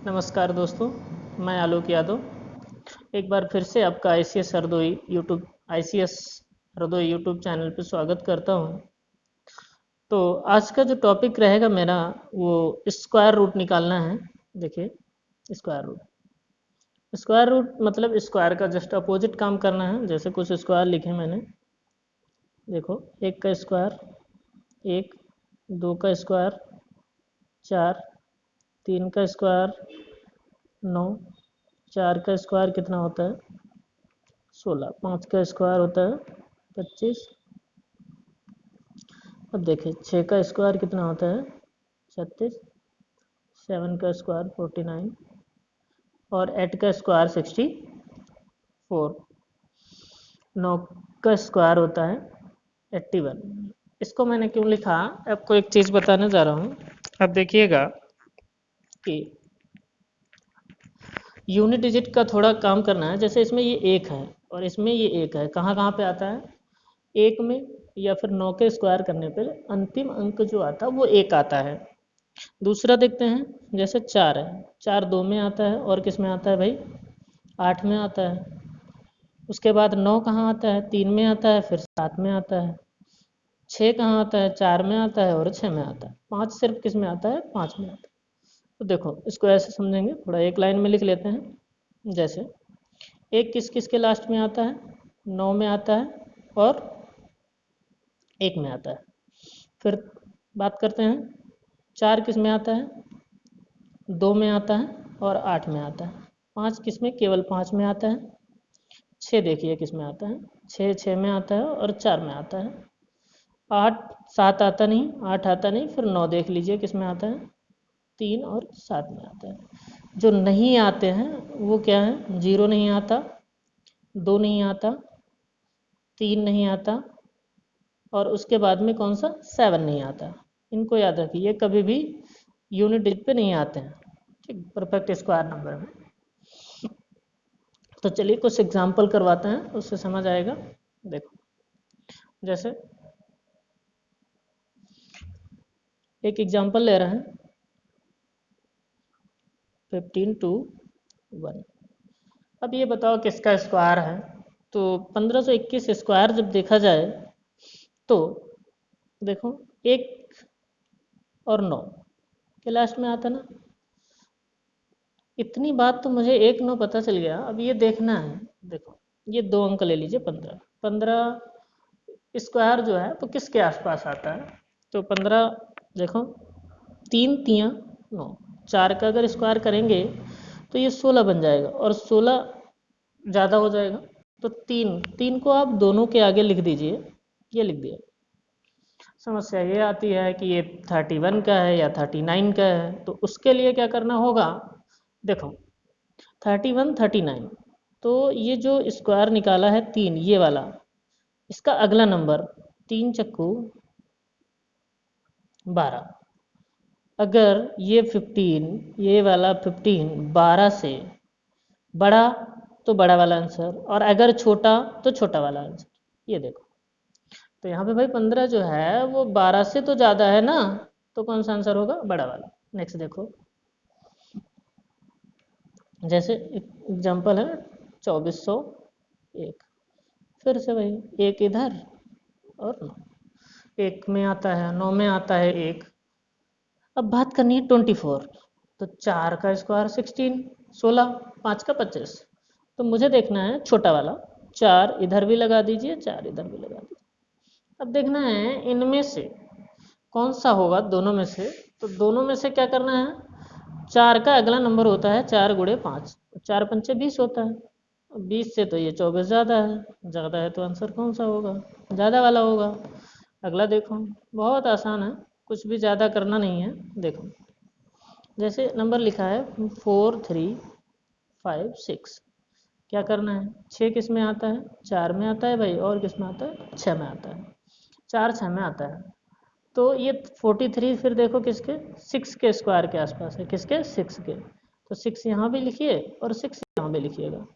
नमस्कार दोस्तों, मैं आलोक यादव एक बार फिर से आपका आईसीएस हरदोई यूट्यूब चैनल पर स्वागत करता हूं। तो आज का जो टॉपिक रहेगा मेरा वो स्क्वायर रूट निकालना है। देखिए, स्क्वायर रूट मतलब स्क्वायर का जस्ट अपोजिट काम करना है। जैसे कुछ स्क्वायर लिखे मैंने, देखो, एक का स्क्वायर एक, दो का स्क्वायर चार, तीन का स्क्वायर 9, चार का स्क्वायर कितना होता है 16, पाँच का स्क्वायर होता है 25। अब देखिए 6 का स्क्वायर कितना होता है 36, 7 का स्क्वायर 49 और 8 का स्क्वायर 64, 9 का स्क्वायर होता है 81। इसको मैंने क्यों लिखा, आपको एक चीज़ बताने जा रहा हूँ। अब देखिएगा कि यूनिट डिजिट का थोड़ा काम करना है। जैसे इसमें ये एक है और इसमें ये एक है, कहाँ कहाँ पे आता है एक में, या फिर 9 के स्क्वायर करने पर अंतिम अंक जो आता है वो एक आता है। दूसरा देखते हैं, जैसे 4 है, 4 2 में आता है और किस में आता है भाई 8 में आता है। उसके बाद 9 कहाँ आता है 3 में आता है, फिर 7 में आता है। 6 कहाँ आता है 4 में आता है और 6 में आता है। 5 सिर्फ किस में आता है 5 में आता है। तो देखो इसको ऐसे समझेंगे, थोड़ा एक लाइन में लिख लेते हैं। जैसे एक किस किस के लास्ट में आता है 9 में आता है और 1 में आता है। फिर बात करते हैं 4 किस में आता है 2 में आता है और 8 में आता है। 5 किस में केवल 5 में आता है। 6 देखिए किस में आता है 6 में आता है और 4 में आता है। 8 7 आता नहीं, 8 आता नहीं, फिर 9 देख लीजिए किस में आता है 3 और 7 में आता है। जो नहीं आते हैं वो क्या है 0 नहीं आता, 2 नहीं आता, 3 नहीं आता और उसके बाद में कौन सा 7 नहीं आता। इनको याद रखिए, ये कभी भी यूनिट डिजिट पे नहीं आते हैं, ठीक, परफेक्ट स्क्वायर नंबर में। तो चलिए कुछ एग्जांपल करवाते हैं, उससे समझ आएगा। देखो, जैसे एक एग्जांपल ले रहे हैं 15 to 1। अब ये बताओ किसका स्क्वायर है। तो 1521 स्क्वायर जब देखा जाए तो देखो 1 और 9 के लास्ट में आता ना। इतनी बात तो मुझे 1 9 पता चल गया। अब ये देखना है, देखो ये 2 अंक ले लीजिए 15, 15 स्क्वायर जो है तो किसके आसपास आता है। तो 15 देखो 3 तियाँ 9, 4 का अगर स्क्वायर करेंगे तो ये 16 बन जाएगा और 16 ज़्यादा हो जाएगा। तो 3 को आप दोनों के आगे लिख दीजिए, ये लिख दिया। समस्या ये आती है कि ये 31 का है या 39 का है। तो उसके लिए क्या करना होगा, देखो 31 39, तो ये जो स्क्वायर निकाला है 3 ये वाला, इसका अगला नंबर 3 चक्कू 12। अगर ये 15, ये वाला 15 12 से बड़ा तो बड़ा वाला आंसर, और अगर छोटा तो छोटा वाला आंसर। ये देखो, तो यहाँ पे भाई 15 जो है वो 12 से तो ज़्यादा है ना, तो कौन सा आंसर होगा बड़ा वाला। नेक्स्ट देखो, जैसे एग्जांपल है 2401। फिर से वही एक इधर और 9, 1 में आता है 9 में आता है 1। अब बात करनी है 24, तो 4 का स्क्वायर 16, 16, 5 का 25। तो मुझे देखना है छोटा वाला, 4 इधर भी लगा दीजिए 4 इधर भी लगा दीजिए। अब देखना है इनमें से कौन सा होगा दोनों में से। तो दोनों में से क्या करना है, 4 का अगला नंबर होता है 4 गुणे 5, 4 पंचे 20 होता है। 20 से तो ये 24 ज़्यादा है तो आंसर कौन सा होगा, ज़्यादा वाला होगा। अगला देखो, बहुत आसान है, कुछ भी ज़्यादा करना नहीं है। देखो जैसे नंबर लिखा है 4 3 5 6, क्या करना है 6 किस में आता है 4 में आता है भाई, और किस में आता है 6 में आता है। 4 6 में आता है। तो ये 43 फिर देखो किसके 6 के स्क्वायर के आसपास है, किसके 6 के। तो 6 यहाँ भी लिखिए और 6 यहाँ भी लिखिएगा।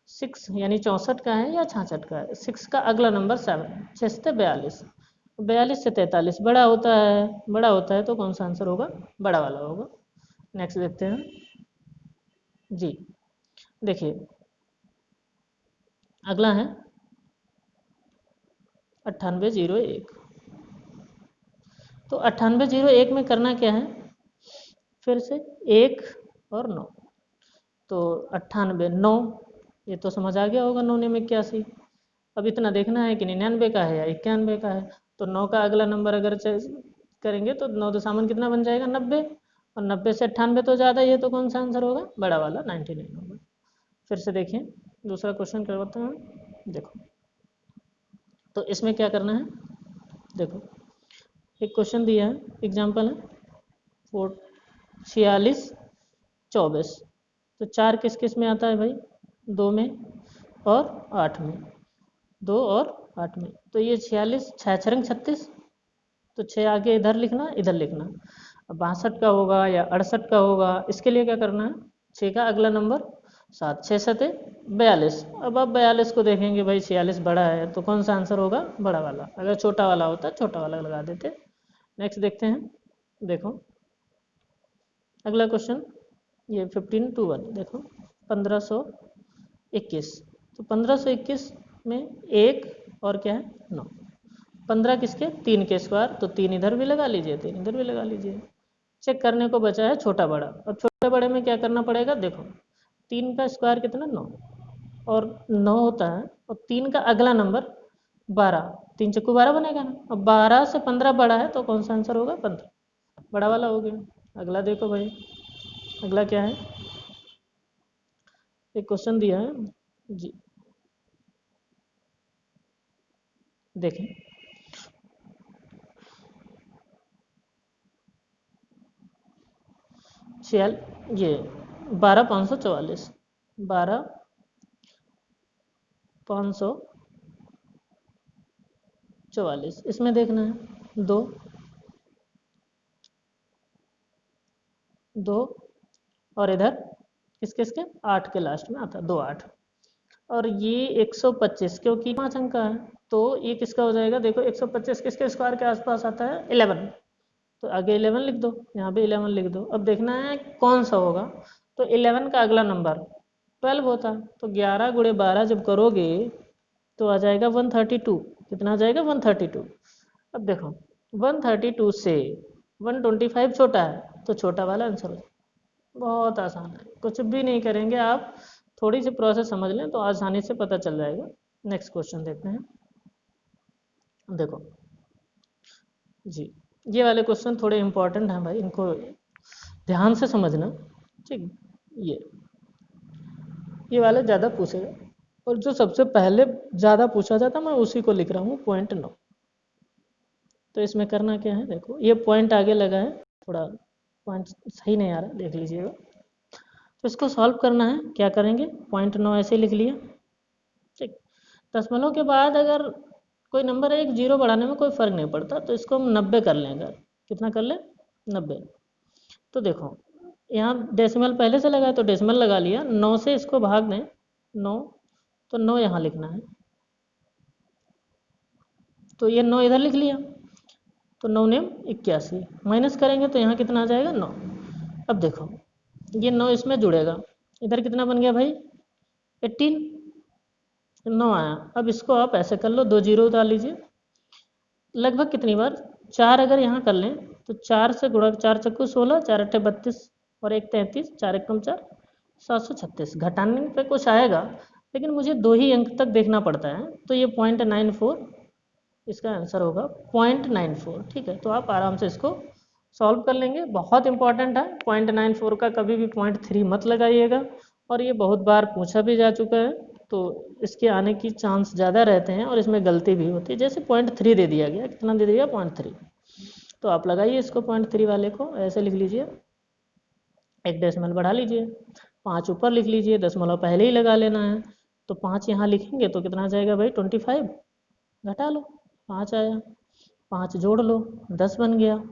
6 यानी 64 का है या 66 का है। 6 का अगला नंबर 7, 6 से 42, 42 से 43 बड़ा होता है, बड़ा होता है तो कौन सा आंसर होगा बड़ा वाला होगा। नेक्स्ट देखते हैं जी देखिए, अगला है 9801। तो 9801 में करना क्या है, फिर से 1 और 9, तो 98 9, ये तो समझ आ गया होगा 9 में 81। अब इतना देखना है कि 99 का है या 91 का है। तो 9 का अगला नंबर अगर करेंगे तो 9 दशामन कितना बन जाएगा, 90, और 90 से 98 तो ज़्यादा ही है, तो कौन सा आंसर होगा, बड़ा वाला 99 होगा। फिर से देखिए, दूसरा क्वेश्चन करवाता हूँ, देखो। तो इसमें क्या करना है, देखो एक क्वेश्चन दिया है, एग्जाम्पल है 46 24। तो 4 किस किस में आता है भाई, 2 में और 8 में, 2 और 8 में। तो ये 46 6 छरंग 36, तो 6 आगे इधर लिखना, इधर लिखना। अब 62 का होगा या 68 का होगा, इसके लिए क्या करना है, 6 का अगला नंबर 7, 6 सते 42। अब आप 42 को देखेंगे भाई, 46 बड़ा है तो कौन सा आंसर होगा, बड़ा वाला। अगर छोटा वाला होता छोटा वाला लगा देते। नेक्स्ट देखते हैं, देखो अगला क्वेश्चन, ये 15 to 1, देखो 1521। तो 1521 में 1 और क्या है, 9। 15 किसके, 3 के स्क्वायर, तो 3 इधर भी लगा लीजिए, 3 इधर भी लगा लीजिए। चेक करने को बचा है छोटा बड़ा। अब छोटे बड़े में क्या करना पड़ेगा, देखो 3 का स्क्वायर कितना, 9, और 9 होता है, और 3 का अगला नंबर 12, 3 चक्कू 12 बनेगा ना। अब 12 से 15 बड़ा है, तो कौन सा आंसर होगा, 15, बड़ा वाला हो गया। अगला देखो भाई, अगला क्या है, एक क्वेश्चन दिया है जी, देखें। छियाल ये 12,544, 12,544, इसमें देखना है 2 2, और इधर किस किस के, 8 के लास्ट में आता है, 2 8। और ये 125, क्योंकि 5 अंक का है, तो ये किसका हो जाएगा, देखो 125 किसके स्क्वायर के आसपास आता है, 11। तो आगे 11 लिख दो, यहाँ पे 11 लिख दो। अब देखना है कौन सा होगा, तो 11 का अगला नंबर 12 होता है, तो 11 गुणे 12 जब करोगे तो आ जाएगा 132। कितना आ जाएगा, 132। अब देखो 132 से 125 छोटा है, तो छोटा वाला आंसर हो जाएगा। बहुत आसान है, कुछ भी नहीं करेंगे आप, थोड़ी सी प्रोसेस समझ लें तो आसानी से पता चल जाएगा। नेक्स्ट क्वेश्चन देखते हैं, देखो जी, ये वाले क्वेश्चन थोड़े इंपॉर्टेंट हैं भाई, इनको ध्यान से समझना, ठीक। ये वाला ज़्यादा पूछेगा, और जो सबसे पहले ज़्यादा पूछा जाता मैं उसी को लिख रहा हूँ, पॉइंट 9। तो इसमें करना क्या है, देखो ये पॉइंट आगे लगा है, थोड़ा पॉइंट सही नहीं आ रहा, देख लीजिएगा। तो इसको सॉल्व करना है, क्या करेंगे, पॉइंट 9 ऐसे लिख लिया, ठीक। दशमलव के बाद अगर कोई नंबर है, एक जीरो बढ़ाने में कोई फ़र्क नहीं पड़ता, तो इसको हम 90 कर लें। अगर कितना कर लें, 90। तो देखो यहाँ डेसिमल पहले से लगा है, तो डेसिमल लगा लिया, 9 से इसको भाग दें, 9, तो 9 यहाँ लिखना है, तो ये 9 इधर लिख लिया, तो 9 नेम 81, माइनस करेंगे तो यहाँ कितना आ जाएगा, 9। अब देखो ये 9 इसमें जुड़ेगा, इधर कितना बन गया भाई, 18, 9 आया। अब इसको आप ऐसे कर लो, 2 जीरो उतार लीजिए, लगभग कितनी बार, 4 अगर यहाँ कर लें, तो 4 से गुणा, 4 चक्कू 16, 4 अट्ठे 32, और 1 33, 4 एक कम 4, 736। घटाने पे कुछ आएगा, लेकिन मुझे 2 ही अंक तक देखना पड़ता है, तो ये 0.94 इसका आंसर होगा, 0.94, ठीक है। तो आप आराम से इसको सॉल्व कर लेंगे, बहुत इंपॉर्टेंट है। 0.94 का कभी भी 0.3 मत लगाइएगा, और ये बहुत बार पूछा भी जा चुका है, तो इसके आने की चांस ज़्यादा रहते हैं, और इसमें गलती भी होती है। जैसे 0.3 दे दिया गया, कितना दे दिया, 0.3, तो आप लगाइए इसको 0.3 वाले को, ऐसे लिख लीजिए, एक डेसिमल बढ़ा लीजिए, 5 ऊपर लिख लीजिए, दशमलव पहले ही लगा लेना है। तो 5 यहाँ लिखेंगे तो कितना आ जाएगा भाई, 25, घटा लो, 5 आया, 5 जोड़ लो, 10 बन गया,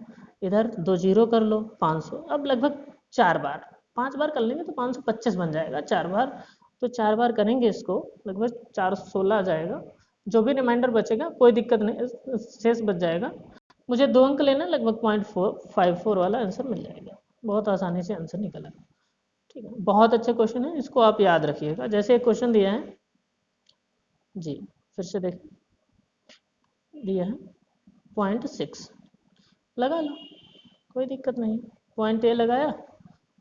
इधर 2 जीरो कर लो, 500। अब लगभग 4 बार, 5 बार कर लेंगे तो 525 बन जाएगा, 4 बार, तो 4 बार करेंगे इसको, लगभग 416 आ जाएगा। जो भी रिमाइंडर बचेगा कोई दिक्कत नहीं, शेष बच जाएगा। मुझे 2 अंक लेना, लगभग 0.54 वाला आंसर मिल जाएगा, बहुत आसानी से आंसर निकला। ठीक है, बहुत अच्छे क्वेश्चन है, इसको आप याद रखिएगा। जैसे एक क्वेश्चन दिया है जी, फिर से देख, दिया है 0.6, लगा लो, कोई दिक्कत नहीं। पॉइंट ए लगाया,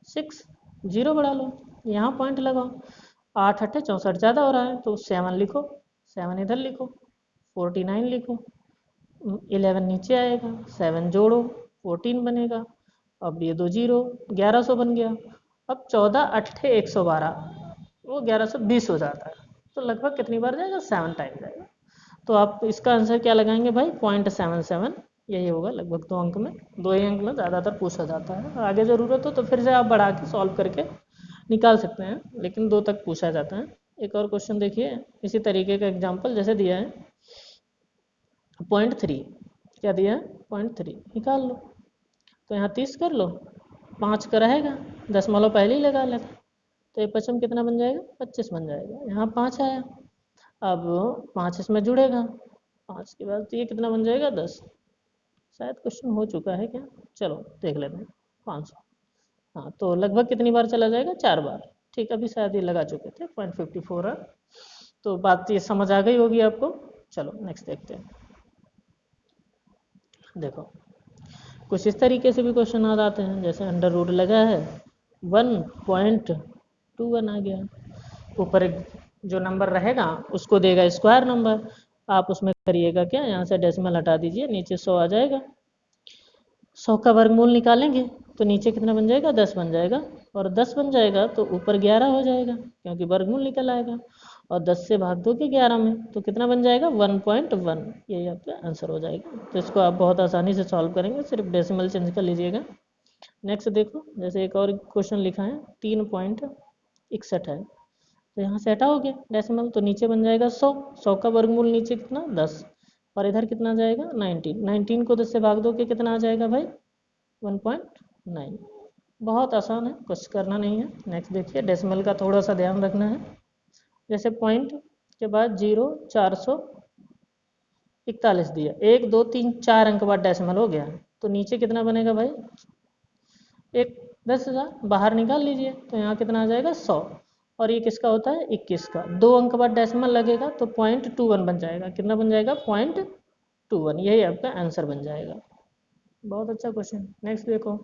6, जीरो बढ़ा लो, यहाँ पॉइंट लगाओ। 8 8 64 ज़्यादा हो रहा है तो 7 लिखो, 7 इधर लिखो, 49 लिखो, 11 नीचे आएगा, 7 जोड़ो, 14 बनेगा। अब ये दो जीरो, 1100 बन गया। अब 14 8 112, वो 1120 हो जाता है। तो लगभग कितनी बार जाएगा? 7 टाइम जाएगा। तो आप इसका आंसर क्या लगाएंगे भाई? 0.77, यही होगा लगभग 2 अंक में। 2 ही अंक में ज़्यादातर पूछा जाता है, आगे ज़रूरत हो तो फिर से आप बढ़ा के सॉल्व करके निकाल सकते हैं, लेकिन 2 तक पूछा जाता है। एक और क्वेश्चन देखिए, इसी तरीके का एग्जाम्पल जैसे दिया है 0.3, क्या दिया है? 0.3 निकाल लो। तो यहाँ 30 कर लो, 5 का रहेगा, दशमलव पहले ही लगा लेते, तो ये पचम कितना बन जाएगा? 25 बन जाएगा। यहाँ 5 आया, अब 5 इसमें जुड़ेगा, 5 के बाद तो ये कितना बन जाएगा? 10। शायद क्वेश्चन हो चुका है क्या? चलो देख लेते हैं। 500, हाँ, तो लगभग कितनी बार चला जाएगा? 4 बार। ठीक, अभी शायद ये लगा चुके थे 0.54 है, तो बात ये समझ आ गई होगी आपको। चलो नेक्स्ट देखते हैं। देखो, कुछ इस तरीके से भी क्वेश्चन आ जाते हैं, जैसे अंडर रूट लगा है, 1.21 आ गया, ऊपर एक जो नंबर रहेगा उसको देगा स्क्वायर नंबर, आप उसमें करिएगा क्या, यहाँ से डेसिमल हटा दीजिए, नीचे 100 आ जाएगा। 100 का वर्गमूल निकालेंगे तो नीचे कितना बन जाएगा? 10 बन जाएगा, और 10 बन जाएगा तो ऊपर 11 हो जाएगा, क्योंकि वर्गमूल निकल आएगा, और 10 से भाग दोगे 11 में तो कितना बन जाएगा? 1.1, यही आपका आंसर हो जाएगा। तो इसको आप बहुत आसानी से सॉल्व करेंगे, सिर्फ डेसिमल चेंज कर लीजिएगा। नेक्स्ट देखो, जैसे एक और क्वेश्चन लिखा है 3.61 है, तो यहाँ से हटाओगे डेसिमल तो नीचे बन जाएगा 100, 100 का वर्गमूल नीचे कितना? 10, और इधर कितना जाएगा? 19, 19 को 10 से भाग दो कि कितना आ जाएगा भाई? 1.9। बहुत आसान है, कुछ करना नहीं है। नेक्स्ट देखिए, डेसिमल का थोड़ा सा ध्यान रखना है। जैसे पॉइंट के बाद 0, 441 दिया, 1 2 3 4 अंक बाद डेसिमल हो गया, तो नीचे कितना बनेगा भाई? एक 10,000 बाहर निकाल लीजिए, तो यहाँ कितना आ जाएगा? 100, और ये किसका होता है? 21 का। 2 अंक बाद डेसिमल लगेगा तो 0.21 बन जाएगा। कितना बन जाएगा? 0.21, यही आपका आंसर बन जाएगा। बहुत अच्छा क्वेश्चन। नेक्स्ट देखो,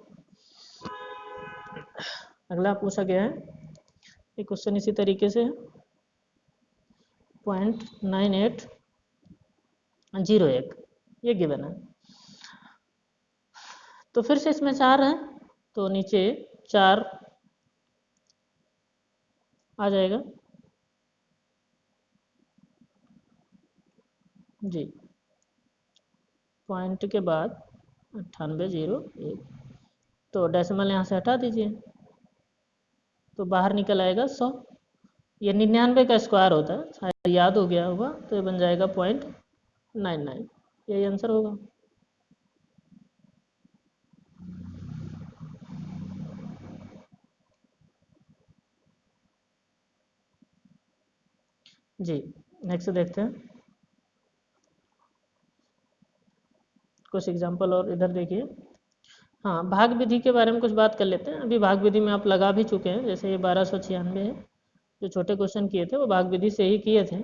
अगला पूछा गया है एक क्वेश्चन इसी तरीके से, 0.9801, ये गिवन है। तो फिर से इसमें 4 है, तो नीचे 4 आ जाएगा जी, पॉइंट के बाद 9801, तो डेसिमल यहाँ से हटा दीजिए, तो बाहर निकल आएगा 100। ये 99 का स्क्वायर होता है, शायद याद हो गया होगा, तो ये बन जाएगा 0.99, यही आंसर होगा। जी, नेक्स्ट देखते हैं कुछ एग्जांपल, और इधर देखिए। हाँ, भाग विधि के बारे में कुछ बात कर लेते हैं। अभी भाग विधि में आप लगा भी चुके हैं, जैसे ये 1296 है, जो छोटे क्वेश्चन किए थे वो भाग विधि से ही किए थे।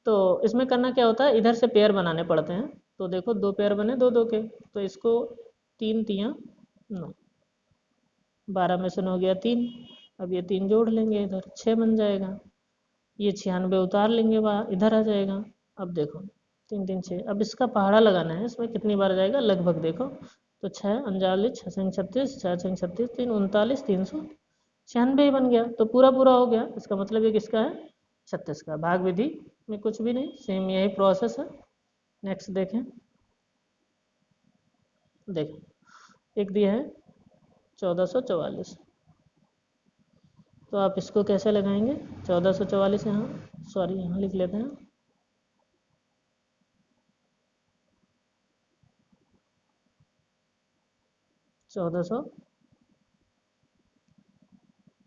तो इसमें करना क्या होता है, इधर से पेयर बनाने पड़ते हैं। तो देखो 2 पेयर बने 2 2 के, तो इसको 3 तियाँ 9, 12 में से 9 गया 3, अब ये 3 जोड़ लेंगे, इधर 6 बन जाएगा, ये 96 उतार लेंगे, वहाँ इधर आ जाएगा। अब देखो 3 3 6, अब इसका पहाड़ा लगाना है, इसमें कितनी बार जाएगा लगभग देखो, तो 6 39, 6 छंग 36, 4 छंग 36, 3 39, 396 ही बन गया, तो पूरा पूरा हो गया। इसका मतलब ये किसका है? 36 का। भाग विधि में कुछ भी नहीं, सेम यही प्रोसेस है। नेक्स्ट देखें, देखें एक दिया है 1444, तो आप इसको कैसे लगाएंगे? 1444 यहाँ, सॉरी यहाँ लिख लेते हैं, 1400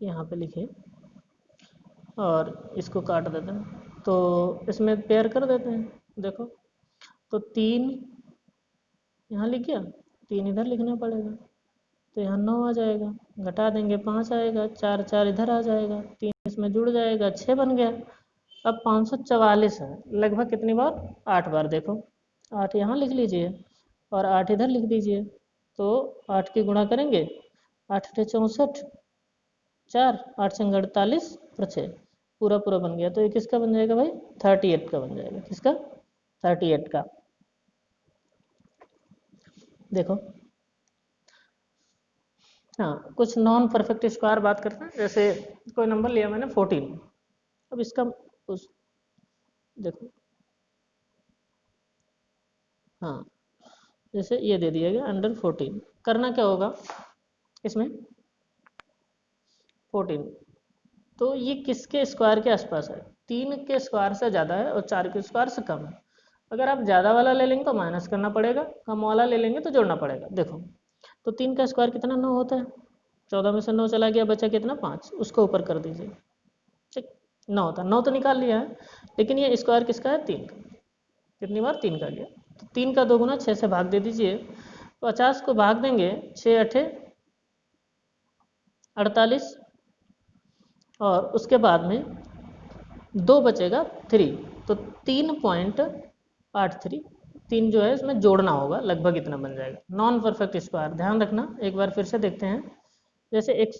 यहाँ पे लिखे, और इसको काट देते हैं, तो इसमें पेयर कर देते हैं। देखो तो 3 यहाँ लिख गया, 3 इधर लिखना पड़ेगा, तो यहाँ 9 आ जाएगा, घटा देंगे 5 आएगा, 4 4 इधर आ जाएगा, 3 इसमें जुड़ जाएगा, 6 बन गया। अब 544 है, लगभग कितनी बार? 8 बार। देखो 8 यहाँ लिख लीजिए और 8 इधर लिख दीजिए, तो 8 की गुणा करेंगे, 8 अठे 64, 4 8 संग 48 और 6, पूरा पूरा बन गया। तो ये किसका बन जाएगा भाई? 38 का बन जाएगा। किसका? 38 का। देखो हाँ, कुछ नॉन परफेक्ट स्क्वायर बात करते हैं। जैसे कोई नंबर लिया मैंने 14, अब इसका उस देखो हाँ, जैसे ये दे दिया गया अंडर 14, करना क्या होगा इसमें? 14, तो ये किसके स्क्वायर के आसपास है? 3 के स्क्वायर से ज़्यादा है और 4 के स्क्वायर से कम है। अगर आप ज़्यादा वाला ले लेंगे तो माइनस करना पड़ेगा, कम वाला ले लेंगे तो जोड़ना पड़ेगा। देखो तो 3 का स्क्वायर कितना? 9 होता है। 14 में से 9 चला गया, बचा कितना? 5, उसको ऊपर कर दीजिए। ठीक, 9 होता है, 9 तो निकाल लिया है, लेकिन ये स्क्वायर किसका है? 3 का। कितनी बार? 3 का गया। तो 3 का 2 गुना 6 से भाग दे दीजिए, 50 को भाग देंगे, 6 अठे 48, और उसके बाद में 2 बचेगा 3, तो 3.83, 3 जो है इसमें जोड़ना होगा, लगभग इतना बन जाएगा। नॉन परफेक्ट स्क्वायर ध्यान रखना। एक बार फिर से देखते हैं। जैसे एक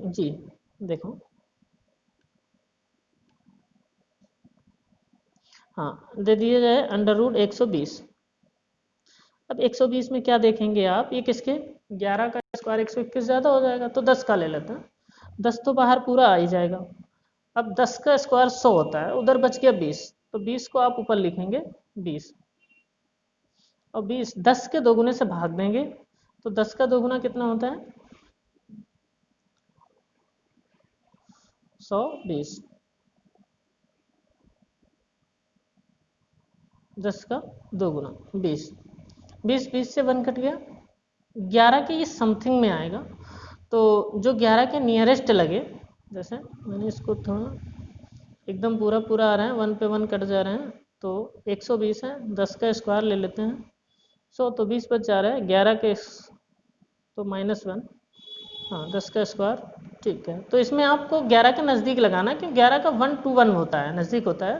जी देखो हाँ, दे दिया जाए अंडर रूट 120। अब 120 में क्या देखेंगे आप? ये किसके? 11 का स्क्वायर 121 ज़्यादा हो जाएगा, तो 10 का ले लेते हैं। 10 तो बाहर पूरा आ ही जाएगा। अब 10 का स्क्वायर 100 होता है, उधर बच गया 20, तो 20 को आप ऊपर लिखेंगे 20, और 20 10 के दोगुने से भाग देंगे, तो 10 का दोगुना कितना होता है? 120। 10 का दोगुना 20, 20 20 से 1 कट गया, 11 के ये समथिंग में आएगा, तो जो 11 के नियरेस्ट लगे, जैसे मैंने इसको थोड़ा एकदम पूरा पूरा आ रहा है, 1 पे 1 कट जा रहे हैं, तो 120 है, 10 का स्क्वायर ले लेते हैं 100, तो 20 बच जा रहा है, 11 के तो -1, हाँ 10 का स्क्वायर। ठीक है, तो इसमें आपको 11 के नज़दीक लगाना है, क्योंकि 11 का 1 to 1 होता है, नज़दीक होता है,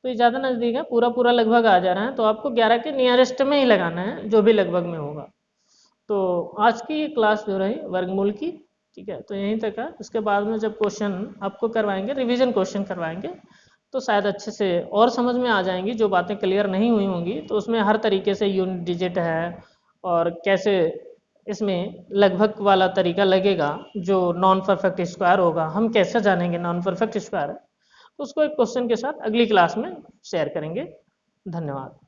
तो ये ज़्यादा नज़दीक है, पूरा पूरा लगभग आ जा रहा है, तो आपको 11 के नियरेस्ट में ही लगाना है, जो भी लगभग में होगा। तो आज की क्लास जो रही वर्गमूल की, ठीक है, तो यहीं तक है। उसके बाद में जब क्वेश्चन आपको करवाएंगे, रिवीजन क्वेश्चन करवाएंगे, तो शायद अच्छे से और समझ में आ जाएंगी। जो बातें क्लियर नहीं हुई होंगी, तो उसमें हर तरीके से यूनिट डिजिट है, और कैसे इसमें लगभग वाला तरीका लगेगा, जो नॉन परफेक्ट स्क्वायर होगा, हम कैसे जानेंगे नॉन परफेक्ट स्क्वायर है, तो उसको एक क्वेश्चन के साथ अगली क्लास में शेयर करेंगे। धन्यवाद।